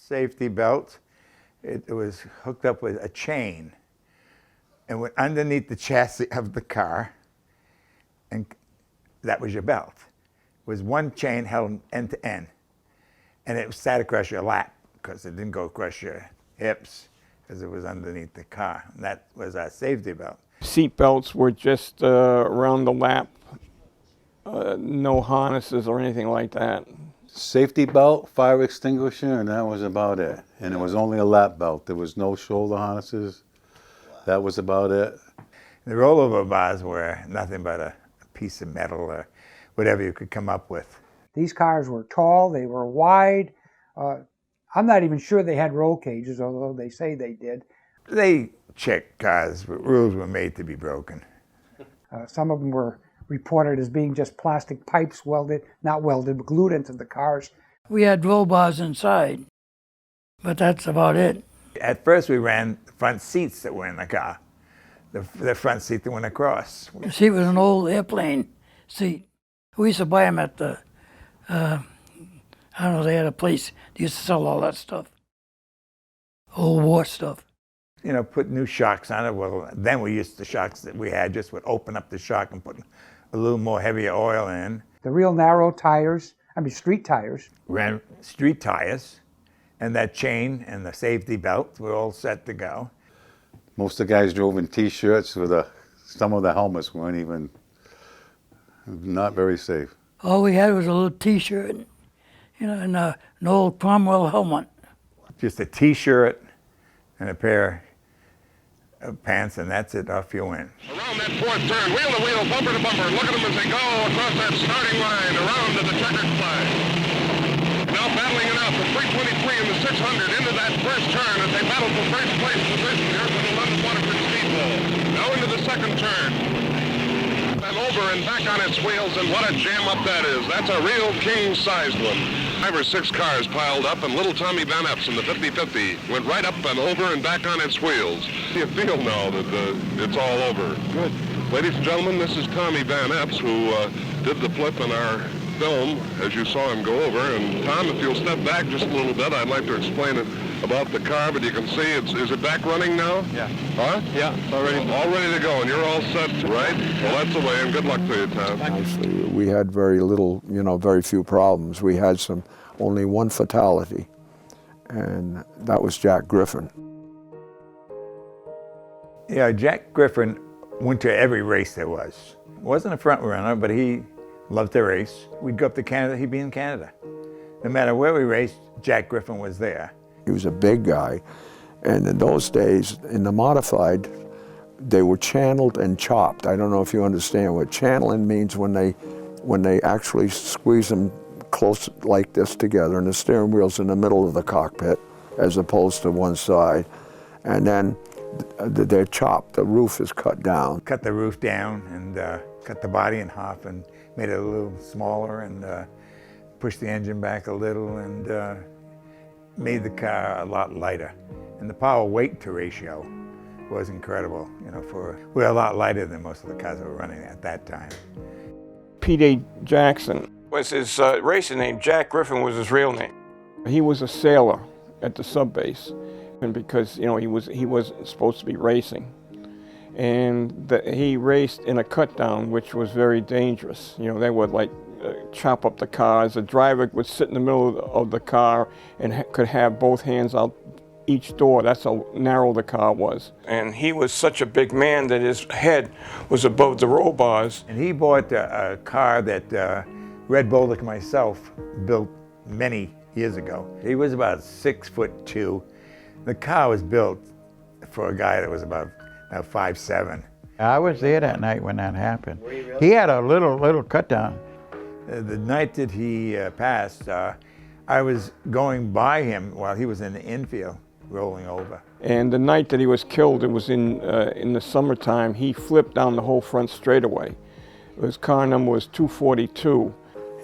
safety belt. It was hooked up with a chain and went underneath the chassis of the car, and that was your belt. It was one chain held end to end, and it sat across your lap because it didn't go across your hips because it was underneath the car. And that was our safety belt. Seat belts were just around the lap, no harnesses or anything like that. Safety belt, fire extinguisher, and that was about it. And it was only a lap belt. There was no shoulder harnesses. That was about it. The rollover bars were nothing but a piece of metal or whatever you could come up with. These cars were tall, they were wide. I'm not even sure they had roll cages, although they say they did. They checked cars, but rules were made to be broken. Some of them were reported as being just plastic pipes welded, not welded, but glued into the cars. We had roll bars inside, but that's about it. At first we ran the front seats that were in the car, the front seat that went across. The seat was an old airplane seat. We used to buy them at the, I don't know, they had a place that used to sell all that stuff, old war stuff. You know, put new shocks on it. Well, then we used the shocks that we had, just would open up the shock and put a little more heavier oil in. The real narrow tires, street tires. Ran street tires, and that chain and the safety belt were all set to go. Most of the guys drove in T-shirts with some of the helmets weren't even, not very safe. All we had was a little T-shirt, you know, and an old Cromwell helmet. Just a T-shirt and a pair of pants, and that's it, off you went. Around that fourth turn, wheel to wheel, bumper to bumper. Look at them as they go across that starting line, around to the checkered flag. Now battling it out, the 323 and the 600 into that first turn as they battle for first place position here for the London Waterford Speedbowl. Now into the second turn. And over and back on its wheels, and what a jam up that is. That's a real king-sized one. 5 or 6 cars piled up, and little Tommy Van Epps in the 50-50 went right up and over and back on its wheels. You feel now that it's all over. Good. Ladies and gentlemen, this is Tommy Van Epps, who did the flip in our film, as you saw him go over. And Tom, if you'll step back just a little bit, I'd like to explain it about the car, but you can see is it back running now? Yeah. Huh? Yeah, it's already. All ready to go, and you're all set, right? Well, that's the way, and good luck to you, Tom. Honestly, we had very little, very few problems. We had only one fatality, and that was Jack Griffin. Yeah, Jack Griffin went to every race there was. Wasn't a front runner, but he loved to race. We'd go up to Canada, he'd be in Canada. No matter where we raced, Jack Griffin was there. He was a big guy, and in those days, in the modified, they were channeled and chopped. I don't know if you understand what channeling means. When they actually squeeze them close like this together, and the steering wheel's in the middle of the cockpit as opposed to one side, and then they're chopped. The roof is cut down. Cut the roof down and cut the body in half and made it a little smaller, and pushed the engine back a little, and made the car a lot lighter. And the power weight to ratio was incredible. We were a lot lighter than most of the cars that were running at that time. P.D. Jackson was his racing name. Jack Griffin was his real name. He was a sailor at the sub base, and because he wasn't supposed to be racing, and he raced in a cut down, which was very dangerous. They would chop up the cars. The driver would sit in the middle of the car and could have both hands out each door. That's how narrow the car was. And he was such a big man that his head was above the roll bars. And he bought a car that Red Boldick and myself built many years ago. He was about 6'2". The car was built for a guy that was about 5'7". I was there that night when that happened. He had a little cut down. The night that he passed, I was going by him while he was in the infield, rolling over. And the night that he was killed, it was in the summertime. He flipped down the whole front straightaway. His car number was 242.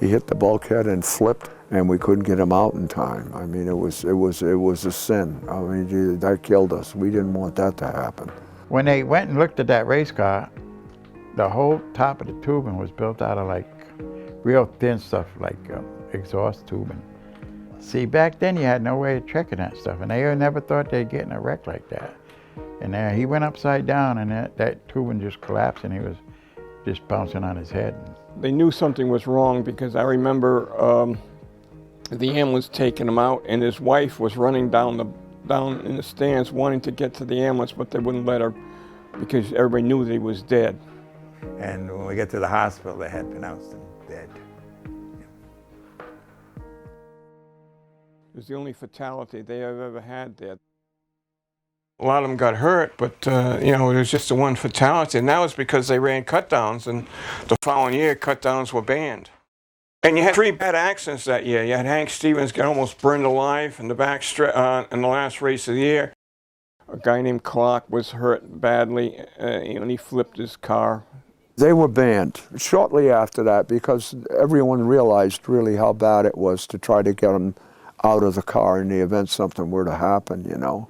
He hit the bulkhead and flipped, and we couldn't get him out in time. I mean, it was a sin. I mean, that killed us. We didn't want that to happen. When they went and looked at that race car, the whole top of the tubing was built out of real thin stuff, like exhaust tubing. See, back then you had no way of checking that stuff, and they never thought they'd get in a wreck like that. And he went upside down, and that tubing just collapsed, and he was just bouncing on his head. They knew something was wrong because I remember the ambulance taking him out, and his wife was running down in the stands wanting to get to the ambulance, but they wouldn't let her because everybody knew that he was dead. And when we get to the hospital, they had pronounced him dead. It was the only fatality they have ever had there. A lot of them got hurt, but you know, it was just the one fatality, and that was because they ran cut-downs, and the following year, cut-downs were banned. And you had 3 bad accidents that year. You had Hank Stevens get almost burned alive in the back in the last race of the year. A guy named Clark was hurt badly, and he flipped his car. They were banned shortly after that because everyone realized really how bad it was to try to get them out of the car in the event something were to happen, you know.